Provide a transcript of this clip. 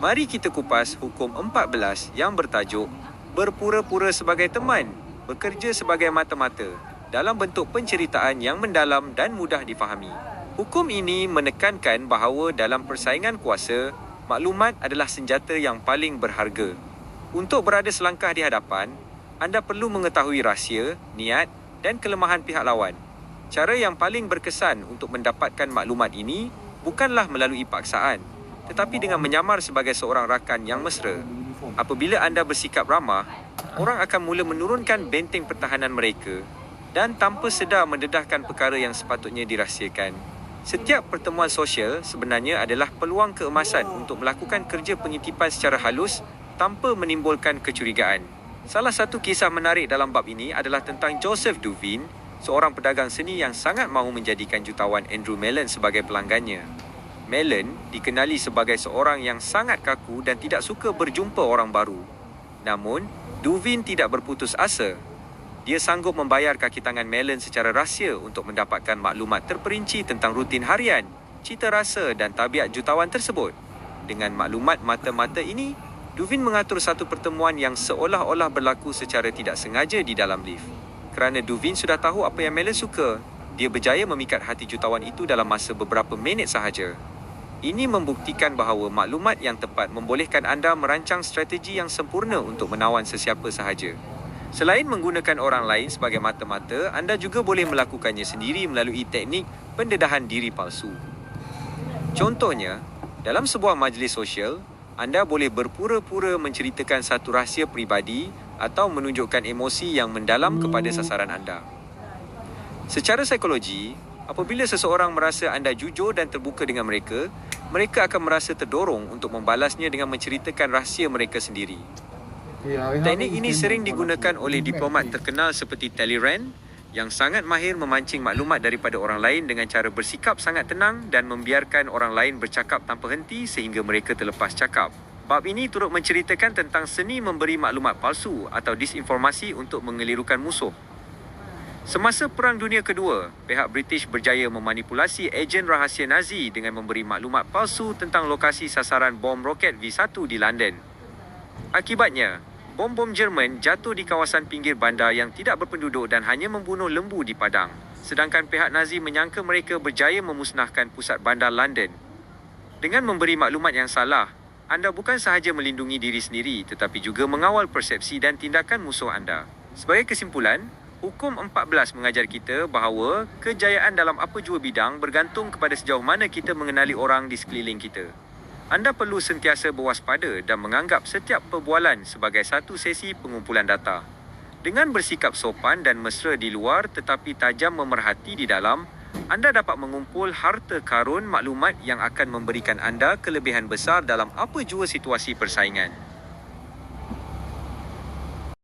Mari kita kupas hukum 14 yang bertajuk berpura-pura sebagai teman, bekerja sebagai mata-mata dalam bentuk penceritaan yang mendalam dan mudah difahami. Hukum ini menekankan bahawa dalam persaingan kuasa, maklumat adalah senjata yang paling berharga. Untuk berada selangkah di hadapan, anda perlu mengetahui rahsia, niat dan kelemahan pihak lawan. Cara yang paling berkesan untuk mendapatkan maklumat ini bukanlah melalui paksaan, tetapi dengan menyamar sebagai seorang rakan yang mesra. Apabila anda bersikap ramah, orang akan mula menurunkan benteng pertahanan mereka dan tanpa sedar mendedahkan perkara yang sepatutnya dirahsiakan. Setiap pertemuan sosial sebenarnya adalah peluang keemasan untuk melakukan kerja pengintipan secara halus tanpa menimbulkan kecurigaan. Salah satu kisah menarik dalam bab ini adalah tentang Joseph Duveen, seorang pedagang seni yang sangat mahu menjadikan jutawan Andrew Mellon sebagai pelanggannya. Mellon dikenali sebagai seorang yang sangat kaku dan tidak suka berjumpa orang baru. Namun, Duveen tidak berputus asa. Dia sanggup membayar kaki tangan Mellon secara rahsia untuk mendapatkan maklumat terperinci tentang rutin harian, cita rasa dan tabiat jutawan tersebut. Dengan maklumat mata-mata ini, Duveen mengatur satu pertemuan yang seolah-olah berlaku secara tidak sengaja di dalam lift. Kerana Duveen sudah tahu apa yang Mellon suka, dia berjaya memikat hati jutawan itu dalam masa beberapa minit sahaja. Ini membuktikan bahawa maklumat yang tepat membolehkan anda merancang strategi yang sempurna untuk menawan sesiapa sahaja. Selain menggunakan orang lain sebagai mata-mata, anda juga boleh melakukannya sendiri melalui teknik pendedahan diri palsu. Contohnya, dalam sebuah majlis sosial, anda boleh berpura-pura menceritakan satu rahsia peribadi atau menunjukkan emosi yang mendalam kepada sasaran anda. Secara psikologi, apabila seseorang merasa anda jujur dan terbuka dengan mereka, mereka akan merasa terdorong untuk membalasnya dengan menceritakan rahsia mereka sendiri. Teknik ini sering digunakan oleh diplomat terkenal seperti Talleyrand yang sangat mahir memancing maklumat daripada orang lain dengan cara bersikap sangat tenang dan membiarkan orang lain bercakap tanpa henti sehingga mereka terlepas cakap. Bab ini turut menceritakan tentang seni memberi maklumat palsu atau disinformasi untuk mengelirukan musuh. Semasa Perang Dunia Kedua, pihak British berjaya memanipulasi ejen rahsia Nazi dengan memberi maklumat palsu tentang lokasi sasaran bom roket V1 di London. Akibatnya, bom-bom Jerman jatuh di kawasan pinggir bandar yang tidak berpenduduk dan hanya membunuh lembu di padang. Sedangkan pihak Nazi menyangka mereka berjaya memusnahkan pusat bandar London. Dengan memberi maklumat yang salah, anda bukan sahaja melindungi diri sendiri tetapi juga mengawal persepsi dan tindakan musuh anda. Sebagai kesimpulan, Hukum 14 mengajar kita bahawa kejayaan dalam apa jua bidang bergantung kepada sejauh mana kita mengenali orang di sekeliling kita. Anda perlu sentiasa berwaspada dan menganggap setiap perbualan sebagai satu sesi pengumpulan data. Dengan bersikap sopan dan mesra di luar tetapi tajam memerhati di dalam, anda dapat mengumpul harta karun maklumat yang akan memberikan anda kelebihan besar dalam apa jua situasi persaingan.